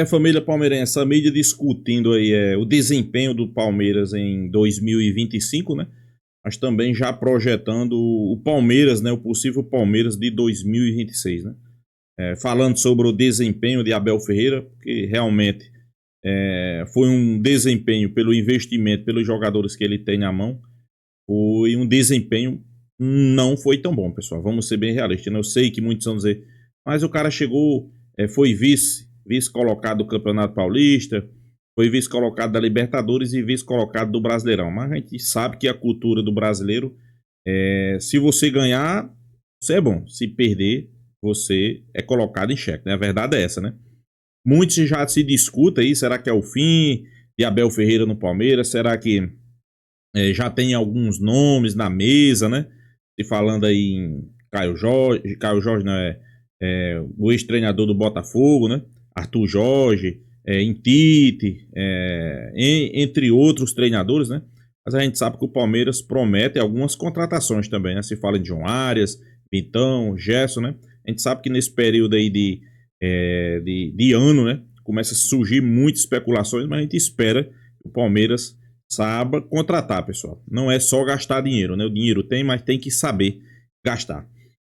Família palmeirense, a mídia discutindo aí o desempenho do Palmeiras em 2025, né? Mas também já projetando o Palmeiras, né? O possível Palmeiras de 2026, né? Falando sobre o desempenho de Abel Ferreira, que realmente foi um desempenho pelo investimento, pelos jogadores que ele tem na mão, foi um desempenho não foi tão bom, pessoal. Vamos ser bem realistas, né? Eu sei que muitos vão dizer, mas o cara chegou, foi vice colocado do Campeonato Paulista, foi vice colocado da Libertadores e vice colocado do Brasileirão. Mas a gente sabe que a cultura do brasileiro se você ganhar, você é bom. Se perder, você é colocado em xeque, né? A verdade é essa, né? Muitos já se discutem aí, será que é o fim de Abel Ferreira no Palmeiras? Será que já tem alguns nomes na mesa, né? Se falando aí em Caio Jorge não o ex-treinador do Botafogo, né? Arthur Jorge, em Tite, entre outros treinadores, né? Mas a gente sabe que o Palmeiras promete algumas contratações também, né? Se fala em João Arias, Vitão, Gerson, né? A gente sabe que nesse período aí de ano, né? Começa a surgir muitas especulações, mas a gente espera que o Palmeiras saiba contratar, pessoal. Não é só gastar dinheiro, né? O dinheiro tem, mas tem que saber gastar.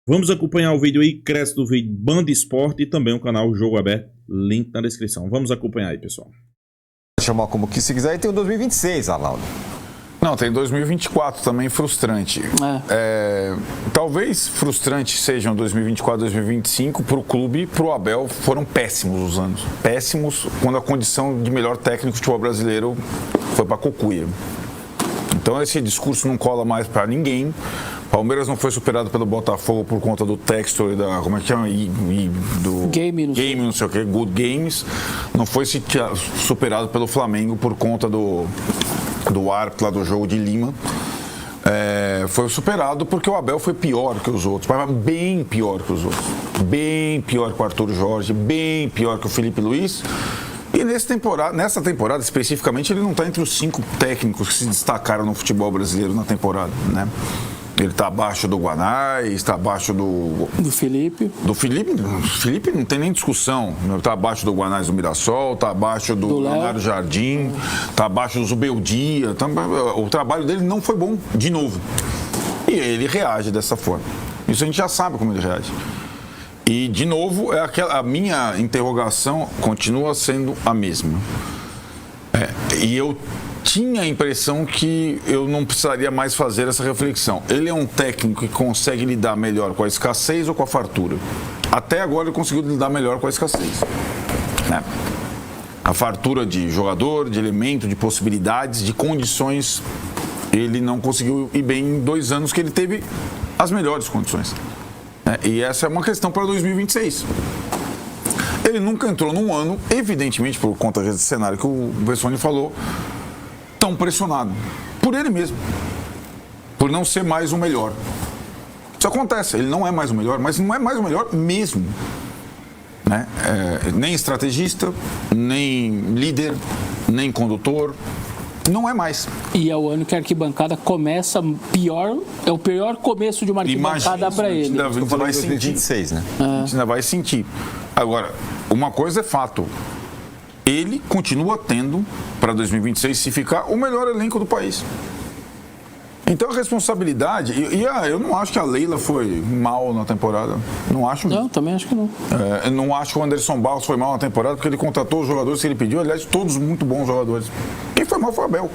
Vamos acompanhar o vídeo aí, cresce do vídeo Band Esporte e também o canal Jogo Aberto, link na descrição. Vamos acompanhar aí, pessoal. Chamar como que se quiser, e tem o 2026, Arnaldo. Não, tem 2024 também frustrante. Talvez frustrante sejam 2024, 2025 para o clube, para o Abel, foram péssimos os anos. Péssimos quando a condição de melhor técnico do futebol brasileiro foi para Cocuia. Então esse discurso não cola mais para ninguém. Palmeiras não foi superado pelo Botafogo por conta do Textor e da, como é que chama? Do Game, não sei o que, Good Games. Não foi superado pelo Flamengo por conta do árbitro lá do jogo de Lima. Foi superado porque o Abel foi pior que os outros, mas bem pior que os outros. Bem pior que o Arthur Jorge, bem pior que o Felipe Luiz. E nessa temporada especificamente, ele não está entre os 5 técnicos que se destacaram no futebol brasileiro na temporada, né? Ele está abaixo do Guanais, está abaixo do Felipe. Do Felipe não tem nem discussão. Está abaixo do Guanais do Mirassol, está abaixo do Leonardo Jardim, está abaixo do Zubeldia. O trabalho dele não foi bom, de novo. E ele reage dessa forma. Isso a gente já sabe como ele reage. E, de novo, a minha interrogação continua sendo a mesma. E eu tinha a impressão que eu não precisaria mais fazer essa reflexão. Ele é um técnico que consegue lidar melhor com a escassez ou com a fartura? Até agora ele conseguiu lidar melhor com a escassez, né? A fartura de jogador, de elemento, de possibilidades, de condições, ele não conseguiu ir bem em 2 anos que ele teve as melhores condições, né? E essa é uma questão para 2026. Ele nunca entrou num ano, evidentemente por conta desse cenário que o Bessoni falou, tão pressionado por ele mesmo, por não ser mais o melhor. Isso acontece, ele não é mais o melhor, mas não é mais o melhor mesmo, né? Nem estrategista, nem líder, nem condutor, não é mais. E é o ano que a arquibancada começa pior, é o pior começo de uma arquibancada para ele. A gente vai sentir, 2026, né? A gente ainda vai sentir. Agora, uma coisa é fato. Ele continua tendo, para 2026, se ficar, o melhor elenco do país. Então a responsabilidade... eu não acho que a Leila foi mal na temporada. Não acho. Não, também acho que não. Eu não acho que o Anderson Barros foi mal na temporada, porque ele contratou os jogadores que ele pediu. Aliás, todos muito bons jogadores. Quem foi mal foi o Abel.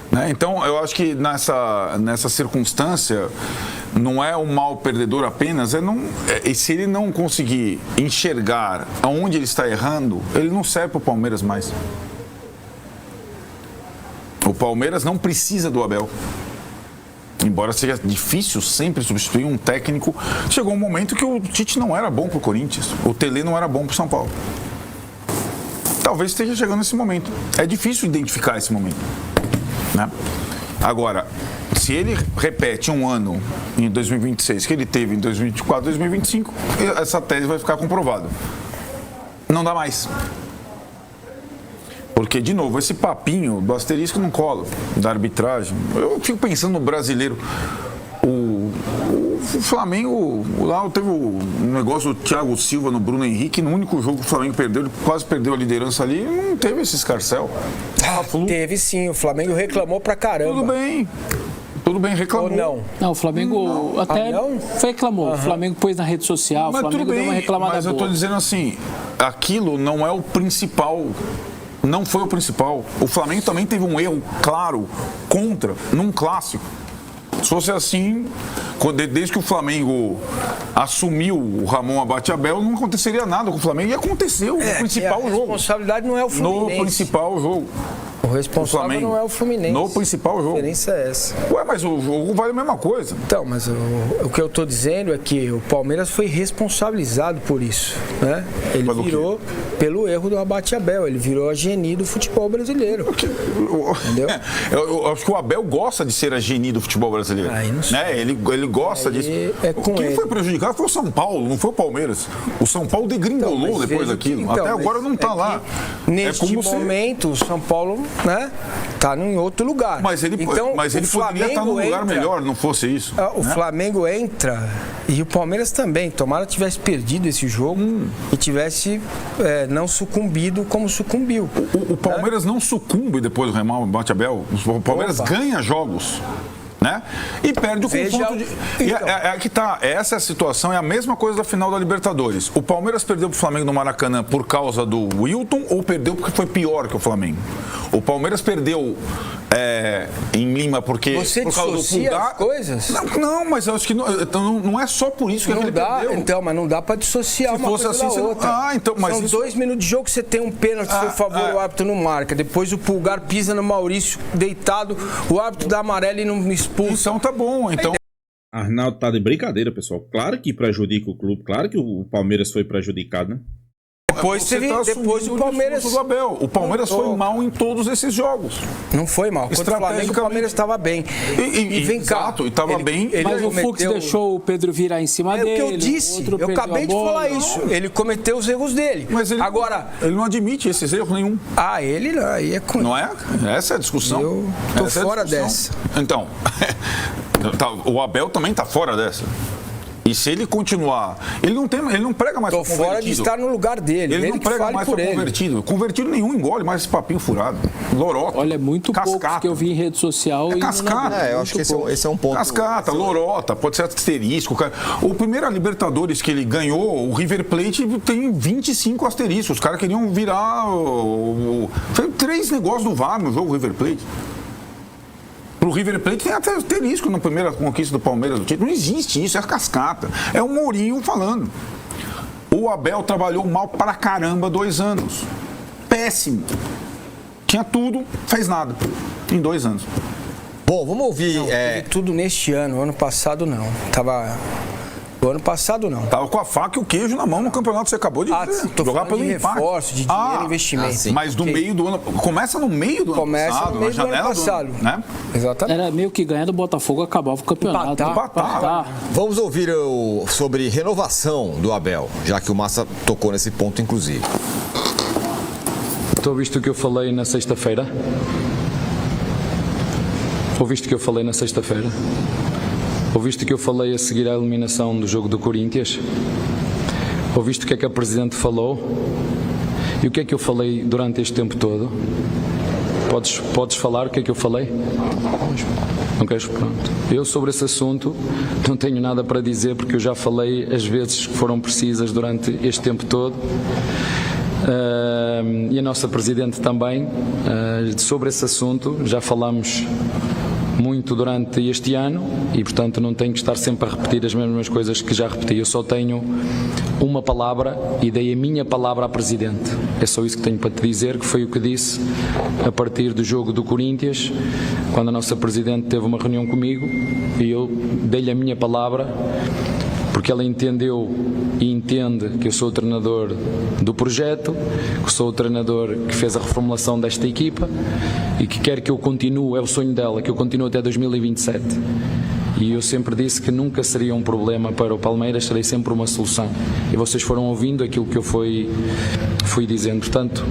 Né? Então, eu acho que nessa circunstância, não é um mal perdedor apenas, e se ele não conseguir enxergar aonde ele está errando, ele não serve para o Palmeiras mais. O Palmeiras não precisa do Abel. Embora seja difícil sempre substituir um técnico, chegou um momento que o Tite não era bom para o Corinthians, o Tele não era bom para o São Paulo. Talvez esteja chegando esse momento. É difícil identificar esse momento, né? Agora, se ele repete um ano em 2026 que ele teve em 2024, 2025, essa tese vai ficar comprovada. Não dá mais. Porque, de novo, esse papinho do asterisco não cola, da arbitragem. Eu fico pensando no brasileiro. O Flamengo, lá teve o negócio do Thiago Silva no Bruno Henrique, no único jogo que o Flamengo perdeu, ele quase perdeu a liderança ali, não teve esse escarcéu. Teve sim, o Flamengo reclamou pra caramba. Tudo bem, reclamou. Ou não? Não, o Flamengo reclamou. O Flamengo pôs na rede social, o Flamengo deu uma reclamada mas eu tô dizendo assim, aquilo não é o principal. Não foi o principal. O Flamengo também teve um erro claro num clássico. Se fosse assim, desde que o Flamengo assumiu o Ramon Abate-Abel, não aconteceria nada com o Flamengo. E aconteceu no principal jogo. A responsabilidade não é o Fluminense. No principal jogo. O responsável não é o Fluminense. No principal jogo. A diferença é essa. Ué, mas o jogo vale a mesma coisa. Então, mas o que eu tô dizendo é que o Palmeiras foi responsabilizado por isso, né? Ele virou pelo erro do Abate-Abel, ele virou a geni do futebol brasileiro. Entendeu? Eu acho que o Abel gosta de ser a geni do futebol brasileiro. Aí não sei. Né? Ele gosta disso. Quem foi prejudicado foi o São Paulo, não foi o Palmeiras. O São Paulo degringolou depois daquilo. Até agora não tá lá. Neste momento, o São Paulo, né, tá em outro lugar. Mas ele poderia estar num lugar melhor, não fosse isso. O Flamengo entra e o Palmeiras também. Tomara que tivesse perdido esse jogo e tivesse não sucumbido como sucumbiu. O Palmeiras não sucumbe depois do Ramon Abate-Abel. O Palmeiras ganha jogos. Né? E perde o confronto de... que tá. Essa é a situação, é a mesma coisa da final da Libertadores. O Palmeiras perdeu pro Flamengo no Maracanã por causa do Wilton ou perdeu porque foi pior que o Flamengo? O Palmeiras perdeu em Lima porque por causa do Pulgar. As coisas? Não, mas eu acho que não é só por isso que ele perdeu. Então, mas não dá pra dissociar uma coisa da outra. São 2 minutos de jogo que você tem um pênalti, por favor, o árbitro não marca. Depois o Pulgar pisa no Maurício deitado, o árbitro dá amarelo e não expulsa. Então tá bom, então... Arnaldo tá de brincadeira, pessoal. Claro que prejudica o clube, claro que o Palmeiras foi prejudicado, né? Depois o Palmeiras... Do Abel. O Palmeiras foi mal em todos esses jogos. Não foi mal. Contra o Flamengo, o Palmeiras estava bem. E vem cá. E estava bem. Mas o Fux deixou o Pedro virar em cima dele. É o que eu disse. Eu acabei de falar isso. Ele cometeu os erros dele. Mas ele não admite esses erros nenhum. Ele não. Aí é com... Não é? Essa é a discussão. Eu tô fora dessa. Então, o Abel também está fora dessa. E se ele continuar, ele não prega mais para convertido. Tô fora de estar no lugar dele. Ele não prega mais para convertido. Convertido nenhum engole mais esse papinho furado. Lorota. Olha, é muito pouco que eu vi em rede social. Cascata. Eu acho que esse é um ponto. Cascata, lorota, pode ser asterisco. O primeiro Libertadores que ele ganhou, o River Plate tem 25 asteriscos. Os caras queriam virar... Foi 3 negócios do VAR no jogo River Plate. Pro River Plate tem até asterisco na primeira conquista do Palmeiras do título. Não existe isso, é cascata. É o Mourinho falando. O Abel trabalhou mal pra caramba 2 anos. Péssimo. Tinha tudo, fez nada. Em 2 anos. Bom, vamos ouvir... Tudo neste ano. Ano passado não. O ano passado não. Tava com a faca e o queijo na mão no campeonato que você acabou de jogar pelo reforço, de dinheiro e investimento. Mas do meio do ano... Começa no meio do ano passado. No meio do ano passado. Né? Exatamente. Era meio que ganhando o Botafogo, acabava o campeonato. Empatar. Vamos ouvir sobre renovação do Abel, já que o Massa tocou nesse ponto, inclusive. Ouviste o que eu falei na sexta-feira? Ouviste o que eu falei na sexta-feira? Ouviste o que eu falei a seguir à eliminação do jogo do Corinthians? Ouviste o que é que a Presidente falou? E o que é que eu falei durante este tempo todo? Podes falar o que é que eu falei? Não queres? Pronto. Eu sobre esse assunto não tenho nada para dizer porque eu já falei as vezes que foram precisas durante este tempo todo. E a nossa Presidente também. Sobre esse assunto já falamos muito durante este ano e, portanto, não tenho que estar sempre a repetir as mesmas coisas que já repeti. Eu só tenho uma palavra e dei a minha palavra à Presidente. É só isso que tenho para te dizer, que foi o que disse a partir do jogo do Corinthians, quando a nossa Presidente teve uma reunião comigo e eu dei-lhe a minha palavra, porque ela entendeu e entende que eu sou o treinador do projeto, que sou o treinador que fez a reformulação desta equipa e que quer que eu continue, é o sonho dela, que eu continue até 2027. E eu sempre disse que nunca seria um problema para o Palmeiras, serei sempre uma solução. E vocês foram ouvindo aquilo que eu fui dizendo. Portanto,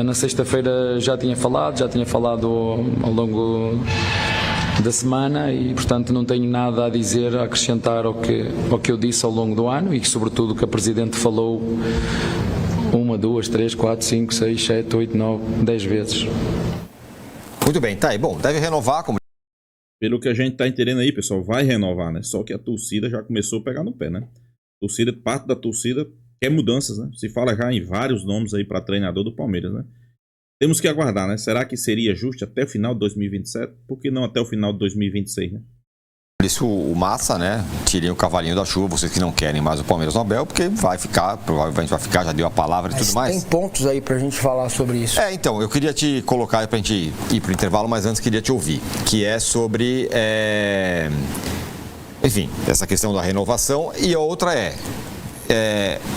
na sexta-feira já tinha falado ao longo da semana e, portanto, não tenho nada a dizer, a acrescentar ao que eu disse ao longo do ano e, sobretudo, o que a Presidente falou 1, 2, 3, 4, 5, 6, 7, 8, 9, 10 vezes. Muito bem, tá aí. Bom, deve renovar, como... Pelo que a gente tá entendendo aí, pessoal, vai renovar, né? Só que a torcida já começou a pegar no pé, né? Parte da torcida quer mudanças, né? Se fala já em vários nomes aí para treinador do Palmeiras, né? Temos que aguardar, né? Será que seria justo até o final de 2027? Por que não até o final de 2026, né? Por isso o Massa, né? Tirem o cavalinho da chuva, vocês que não querem mais o Palmeiras no Abel, porque vai ficar, provavelmente vai ficar, já deu a palavra e tudo mais. Tem pontos aí pra gente falar sobre isso. Então, eu queria te colocar pra gente ir pro intervalo, mas antes queria te ouvir, que é sobre, enfim, essa questão da renovação, e a outra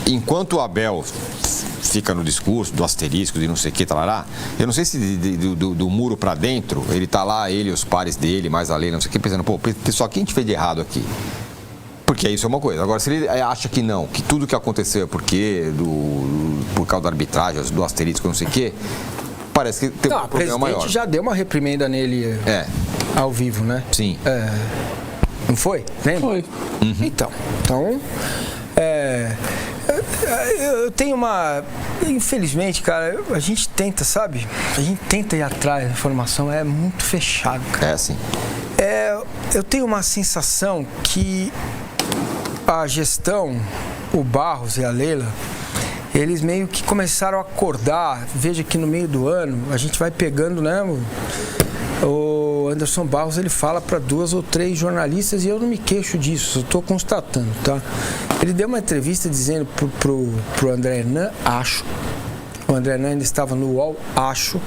enquanto o Abel fica no discurso do asterisco e não sei o que, talará, eu não sei se do muro pra dentro, ele tá lá, ele e os pares dele, mais a lei, não sei o que, pensando, pô, pessoal, o que a gente fez de errado aqui? Porque isso é uma coisa. Agora, se ele acha que não, que tudo que aconteceu é por causa da arbitragem, do asterisco, não sei o que, parece que tem um problema maior. O presidente já deu uma reprimenda nele ao vivo, né? Sim. Não foi? Lembra? Foi. Uhum. Então, eu tenho uma... Infelizmente, cara, a gente tenta, sabe? A gente tenta ir atrás da informação, é muito fechado, cara. Sim. Eu tenho uma sensação que a gestão, o Barros e a Leila, eles meio que começaram a acordar. Veja que no meio do ano, a gente vai pegando, né? O Anderson Barros, ele fala para 2 ou 3 jornalistas e eu não me queixo disso, eu estou constatando, tá? Ele deu uma entrevista dizendo pro André Hernan, acho, o André Hernan ainda estava no UOL, acho,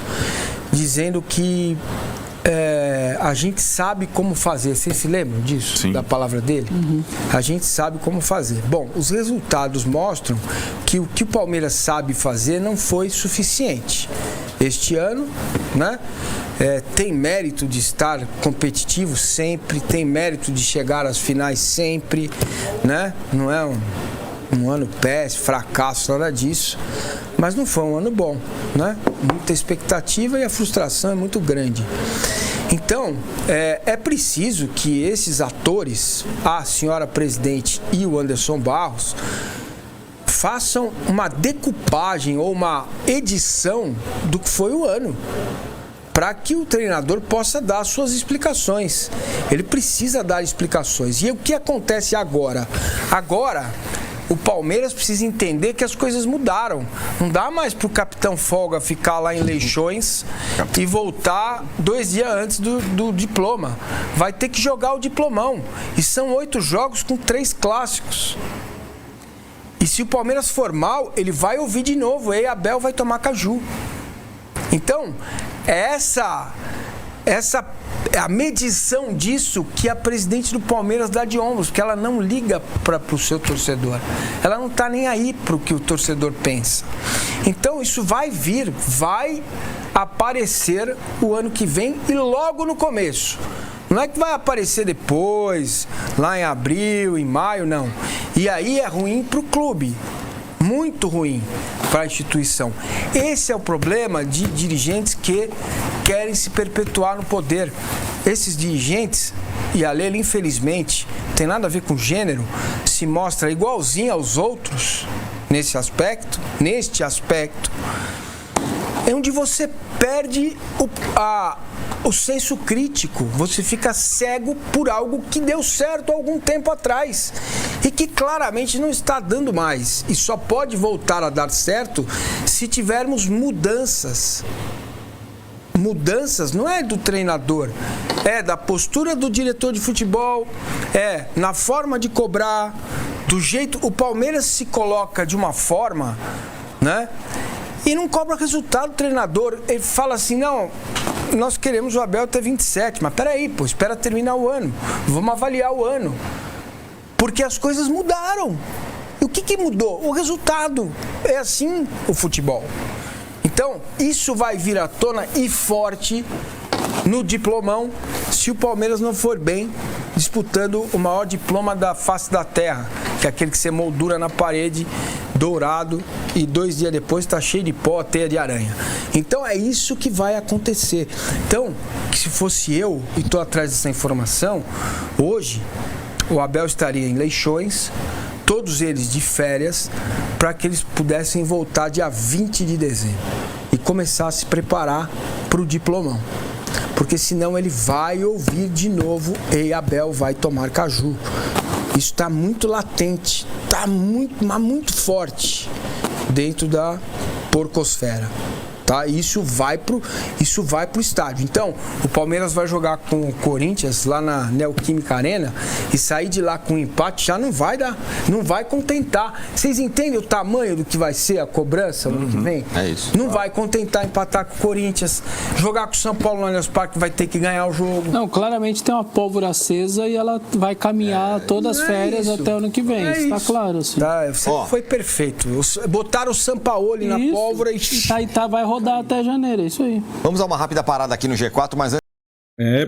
dizendo que a gente sabe como fazer. Vocês se lembram disso? Sim. Da palavra dele? Uhum. A gente sabe como fazer. Bom, os resultados mostram que o que o Palmeiras sabe fazer não foi suficiente. Este ano, né? Tem mérito de estar competitivo sempre, tem mérito de chegar às finais sempre, né? Não é um ano péssimo, fracasso, nada disso. Mas não foi um ano bom, né? Muita expectativa e a frustração é muito grande. Então, é preciso que esses atores, a senhora presidente e o Anderson Barros, façam uma decupagem ou uma edição do que foi o ano, para que o treinador possa dar suas explicações. Ele precisa dar explicações. E o que acontece agora? Agora, o Palmeiras precisa entender que as coisas mudaram. Não dá mais para o capitão Folga ficar lá em Leixões e voltar 2 dias antes do diploma. Vai ter que jogar o diplomão. E são 8 jogos com 3 clássicos. E se o Palmeiras for mal, ele vai ouvir de novo. E Abel vai tomar caju. Então, essa é a medição disso que a presidente do Palmeiras dá de ombros, porque ela não liga para o seu torcedor. Ela não está nem aí para o que o torcedor pensa. Então isso vai aparecer o ano que vem e logo no começo. Não é que vai aparecer depois, lá em abril, em maio, não. E aí é ruim para o clube. Muito ruim para a instituição. Esse é o problema de dirigentes que querem se perpetuar no poder. Esses dirigentes, e a Leila, infelizmente, tem nada a ver com gênero, se mostra igualzinho aos outros neste aspecto, é onde você perde o senso crítico, você fica cego por algo que deu certo há algum tempo atrás e que claramente não está dando mais, e só pode voltar a dar certo se tivermos mudanças. Mudanças não é do treinador, é da postura do diretor de futebol, é na forma de cobrar, do jeito... O Palmeiras se coloca de uma forma, né? E não cobra resultado do treinador. Ele fala assim, não, nós queremos o Abel até 27, mas peraí, pô, espera terminar o ano, vamos avaliar o ano. Porque as coisas mudaram. E o que mudou? O resultado. É assim o futebol. Então, isso vai vir à tona e forte no diplomão, se o Palmeiras não for bem disputando o maior diploma da face da terra, que é aquele que você moldura na parede dourado e 2 dias depois está cheio de pó, teia de aranha. Então é isso que vai acontecer. Então, se fosse eu e estou atrás dessa informação, hoje o Abel estaria em Leixões, todos eles de férias, para que eles pudessem voltar dia 20 de dezembro e começar a se preparar para o diplomão. Porque senão ele vai ouvir de novo: ei, Abel vai tomar caju. Isso está muito latente, está muito forte dentro da porcosfera. Tá? Isso vai pro estádio. Então, o Palmeiras vai jogar com o Corinthians lá na Neoquímica Arena e sair de lá com um empate já não vai contentar. Vocês entendem o tamanho do que vai ser a cobrança no ano que vem? É isso. Não vai contentar empatar com o Corinthians, jogar com o São Paulo no Allianz Parque, vai ter que ganhar o jogo. Não, claramente tem uma pólvora acesa e ela vai caminhar todas as férias até o ano que vem. Isso tá claro, assim. Tá, foi perfeito. Botaram o Sampaoli na pólvora e vai rodar até janeiro, é isso aí. Vamos dar uma rápida parada aqui no G4, mas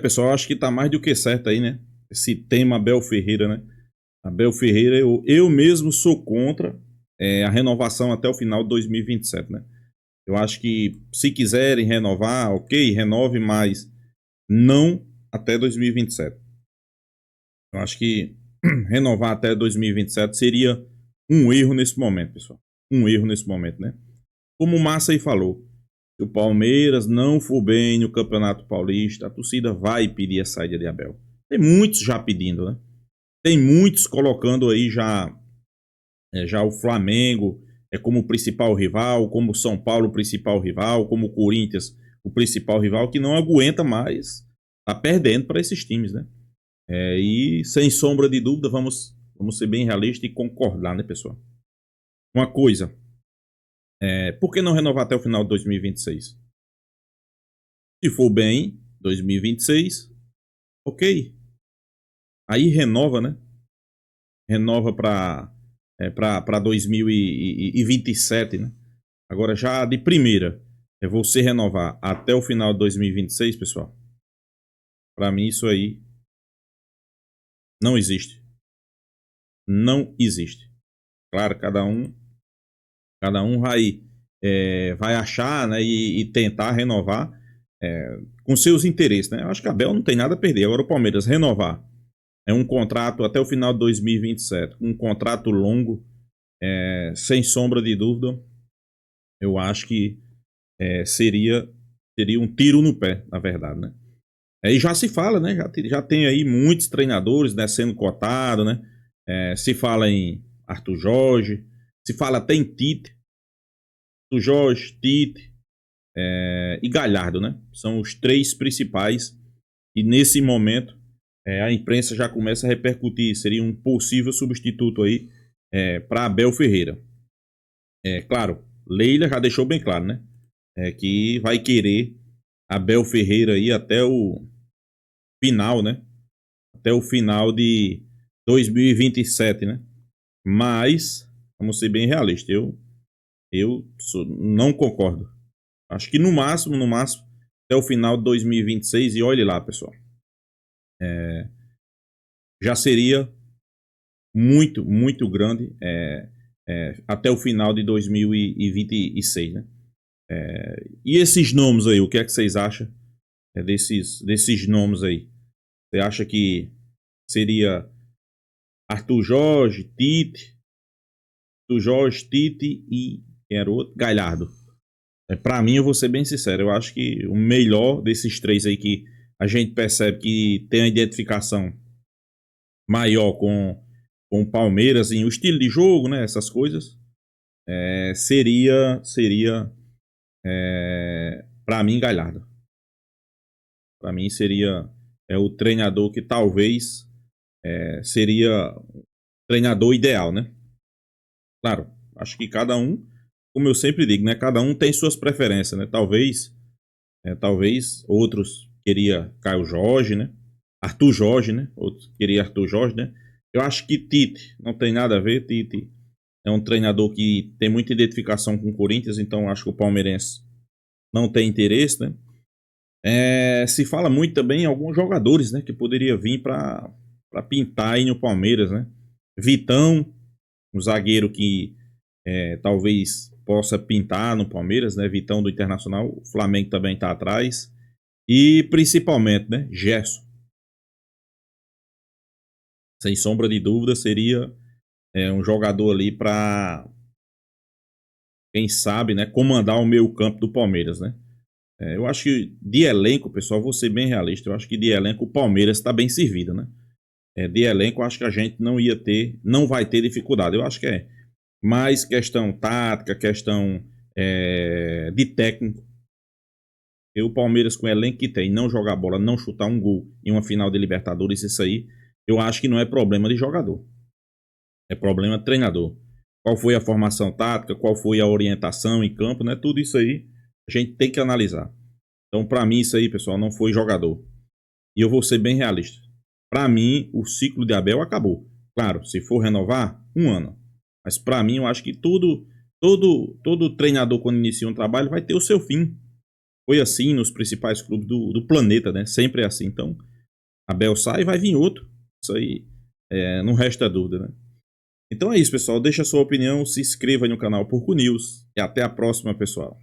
pessoal, acho que tá mais do que certo aí, né? Esse tema Abel Ferreira, né? Abel Ferreira, eu mesmo sou contra a renovação até o final de 2027, né? Eu acho que se quiserem renovar, ok, renove, mas não até 2027. Eu acho que renovar até 2027 seria um erro nesse momento, pessoal. Um erro nesse momento, né? Como o Massa aí falou, se o Palmeiras não for bem no Campeonato Paulista, a torcida vai pedir a saída de Abel. Tem muitos já pedindo, né? Tem muitos colocando aí já o Flamengo como o principal rival, como o São Paulo o principal rival, como o Corinthians o principal rival, que não aguenta mais, tá perdendo para esses times, né? E sem sombra de dúvida, vamos ser bem realistas e concordar, né, pessoal? Uma coisa, por que não renovar até o final de 2026? Se for bem, 2026, ok. Aí renova, né? Renova para 2027, né? Agora já de primeira, você renovar até o final de 2026, pessoal. Para mim isso aí não existe. Não existe. Claro, cada um vai achar, né, e tentar renovar com seus interesses, né? Eu acho que a Abel não tem nada a perder. Agora o Palmeiras renovar um contrato até o final de 2027, um contrato longo, sem sombra de dúvida, eu acho que seria um tiro no pé, na verdade, né? E já se fala, né? Já tem aí muitos treinadores, né, sendo cotados, né? Se fala em Arthur Jorge, se fala até em Tite. Arthur Jorge, Tite e Galhardo, né? São os 3 principais. E nesse momento a imprensa já começa a repercutir. Seria um possível substituto aí para Abel Ferreira. Claro, Leila já deixou bem claro, né? Que vai querer Abel Ferreira aí até o final, né? Até o final de 2027, né? Mas, vamos ser bem realistas, eu não concordo. Acho que no máximo, até o final de 2026, e olhe lá, pessoal. Já seria muito, muito grande até o final de 2026, né? E esses nomes aí, o que é que vocês acham desses nomes aí? Você acha que seria Arthur Jorge, Tite e quem era o outro? Galhardo. Pra mim, eu vou ser bem sincero, eu acho que o melhor desses 3 aí que a gente percebe que tem a identificação maior com o Palmeiras, em o estilo de jogo, né, essas coisas, seria pra mim Galhardo. Pra mim seria o treinador que talvez seria o treinador ideal, né? Claro, acho que cada um, como eu sempre digo, né, cada um tem suas preferências, né? Talvez outros queria Caio Jorge, né? Arthur Jorge, né? Outros queria Arthur Jorge, né? Eu acho que Tite não tem nada a ver. Tite é um treinador que tem muita identificação com o Corinthians, então acho que o palmeirense não tem interesse, né? Se fala muito também em alguns jogadores, né, que poderia vir para pintar aí no Palmeiras, né? Vitão, um zagueiro que talvez possa pintar no Palmeiras, né? Vitão do Internacional, o Flamengo também está atrás. E principalmente, né? Gerson. Sem sombra de dúvida, seria um jogador ali para, quem sabe, né? Comandar o meio campo do Palmeiras, né? Eu acho que de elenco, pessoal, vou ser bem realista, eu acho que de elenco o Palmeiras está bem servido, né? De elenco, eu acho que a gente não vai ter dificuldade. Eu acho que é mais questão tática, questão de técnico. E o Palmeiras, com o elenco que tem, não jogar bola, não chutar um gol em uma final de Libertadores, isso aí, eu acho que não é problema de jogador. É problema de treinador. Qual foi a formação tática, qual foi a orientação em campo, né? Tudo isso aí a gente tem que analisar. Então, para mim, isso aí, pessoal, não foi jogador. E eu vou ser bem realista. Para mim, o ciclo de Abel acabou. Claro, se for renovar, 1 ano. Mas para mim, eu acho que todo treinador, quando inicia um trabalho, vai ter o seu fim. Foi assim nos principais clubes do planeta, né? Sempre é assim. Então, Abel sai e vai vir outro. Isso aí não resta dúvida, né? Então é isso, pessoal. Deixa a sua opinião, se inscreva aí no canal Porco News e até a próxima, pessoal.